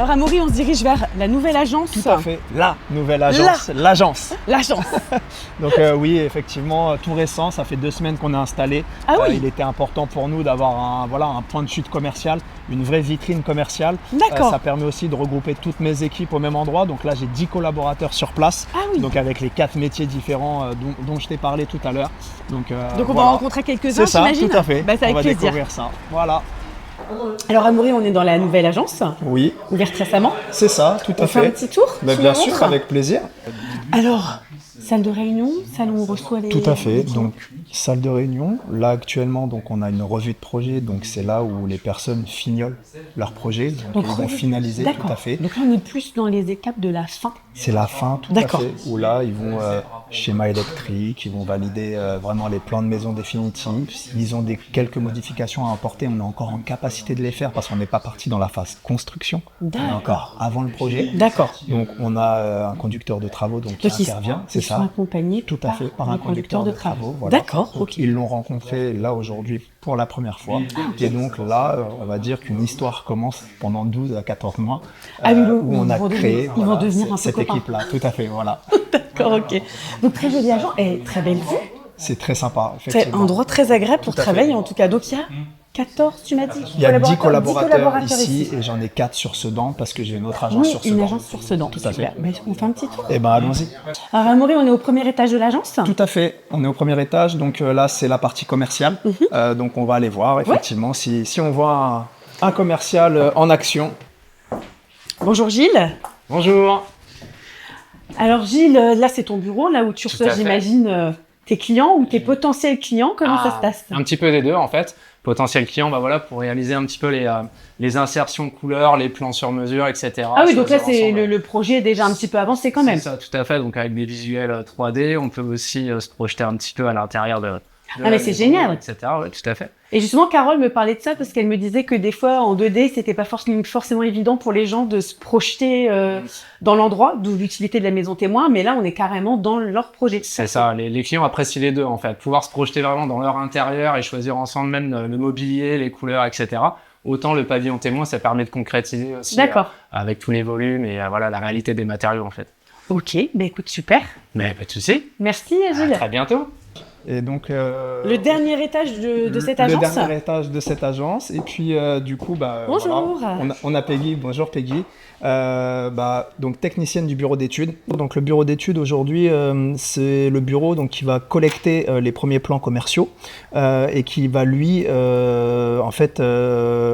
Alors Amaury, on se dirige vers la nouvelle agence. Tout à fait, la nouvelle agence, l'agence. L'agence. Donc oui, effectivement, tout récent, ça fait 2 semaines qu'on est installé. Ah oui. Il était important pour nous d'avoir un point de chute commercial, une vraie vitrine commerciale. D'accord. Ça permet aussi de regrouper toutes mes équipes au même endroit. Donc là, j'ai 10 collaborateurs sur place. Ah oui. Donc avec les 4 métiers différents dont je t'ai parlé tout à l'heure. Donc on va en rencontrer quelques-uns, c'est ça, j'imagine. tout à fait. Bah, c'est avec on va plaisir. découvrir ça. Voilà. Alors Amaury, on est dans la nouvelle agence, Oui, ouverte récemment. c'est ça, tout à On fait fait. un petit tour. Bah, tu bien me sûr, montres avec plaisir. Alors, salle de réunion, salle où on reçoit les... Tout à fait. les- Donc, salle de réunion. Là, actuellement, donc, on a une revue de projet. Donc, c'est là où les personnes fignolent leur projet. Donc, ils vont finaliser, tout D'accord. à fait. Donc là, on est plus dans les étapes de la fin. C'est la fin, tout à D'accord. fait. Où là, ils vont schéma électrique, ils vont valider vraiment les plans de maison définitifs. S'ils ont quelques modifications à apporter, on est encore en capacité de les faire parce qu'on n'est pas parti dans la phase construction. On est D'accord. encore avant le projet. D'accord. Donc, on a un conducteur de travaux qui Donc, intervient, c'est ils sont ça. accompagnés Tout à fait, par un conducteur de travaux. Voilà. D'accord, Donc, ok. ils l'ont rencontré là aujourd'hui pour la première fois. Et donc là, on va dire qu'une histoire commence pendant 12 à 14 mois Ah oui, où on a créé ils vont devenir un peu cette copains. équipe-là. Tout à fait, voilà. D'accord, ok. Donc très joli agent et très belle vue. C'est très sympa, C'est effectivement. un endroit très agréable pour Tout à fait. travailler en tout cas. Donc il y a 14, tu m'as dit Il y a 10 collaborateurs 10 ici et j'en ai 4 sur Sedan parce que j'ai une autre agence Oui, sur une Sedan. agence sur Sedan. Tout à fait. Super. Ben, on fait un petit tour. Eh ben allons-y. Alors Amaury, on est au premier étage de l'agence. Tout à fait. On est au premier étage, donc là c'est la partie commerciale. Donc on va aller voir effectivement si on voit un commercial en action. Bonjour Gilles. Bonjour. Alors Gilles, là c'est ton bureau, là où tu reçois, à fait. j'imagine, tes clients ou tes potentiels clients. Comment ça se passe? Un petit peu des deux en fait. Potentiel client, bah voilà, pour réaliser un petit peu les insertions de couleurs, les plans sur mesure, etc. Ah oui, donc là Choisir c'est ensemble. le projet est déjà un petit peu avancé quand même. C'est ça, tout à fait. Donc avec des visuels 3D, on peut aussi se projeter un petit peu à l'intérieur de Ah, mais la c'est maison, génial. etc. Ouais, tout à fait. Et justement, Carole me parlait de ça parce qu'elle me disait que des fois, en 2D, c'était pas forcément évident pour les gens de se projeter dans l'endroit, d'où l'utilité de la maison témoin. Mais là, on est carrément dans leur projet. C'est ça, les clients apprécient les deux en fait. Pouvoir se projeter vraiment dans leur intérieur et choisir ensemble même le mobilier, les couleurs, etc. Autant le pavillon témoin, ça permet de concrétiser aussi D'accord. avec tous les volumes et voilà la réalité des matériaux en fait. Ok, bah écoute, super. Mais pas de souci. Merci À Gilles. très bientôt. Et donc Le dernier étage de cette agence. Le dernier étage de cette agence. Et puis du coup, Bonjour. voilà, on a Peggy. Bonjour Peggy. Donc technicienne du bureau d'études. Donc le bureau d'études aujourd'hui, c'est le bureau donc qui va collecter les premiers plans commerciaux et qui va lui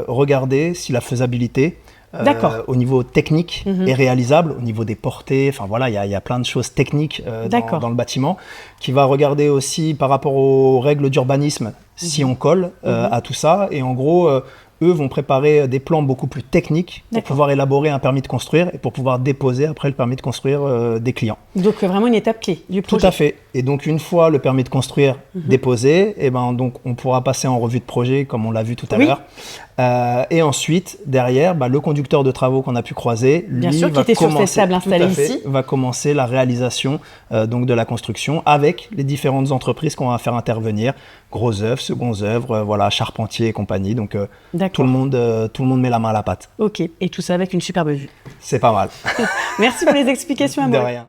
regarder si la faisabilité D'accord. au niveau technique est réalisable, au niveau des portées, enfin voilà, il y a plein de choses techniques dans le bâtiment, qui va regarder aussi par rapport aux règles d'urbanisme si on colle à tout ça, et en gros, eux vont préparer des plans beaucoup plus techniques pour pouvoir élaborer un permis de construire et pour pouvoir déposer après le permis de construire des clients. Donc vraiment une étape clé du projet. Tout à fait. Et donc une fois le permis de construire déposé, et ben donc on pourra passer en revue de projet comme on l'a vu tout à l'heure. Et ensuite derrière, le conducteur de travaux qu'on a pu croiser, Bien lui sûr, qui va était sur cette table tout à installée fait, ici. va commencer la réalisation donc de la construction avec les différentes entreprises qu'on va faire intervenir, gros œuvres, seconds œuvres, voilà, charpentiers et compagnie. Donc tout le monde met la main à la pâte. Ok, et tout ça avec une superbe vue. C'est pas mal. Merci pour les explications, De Amaury. rien.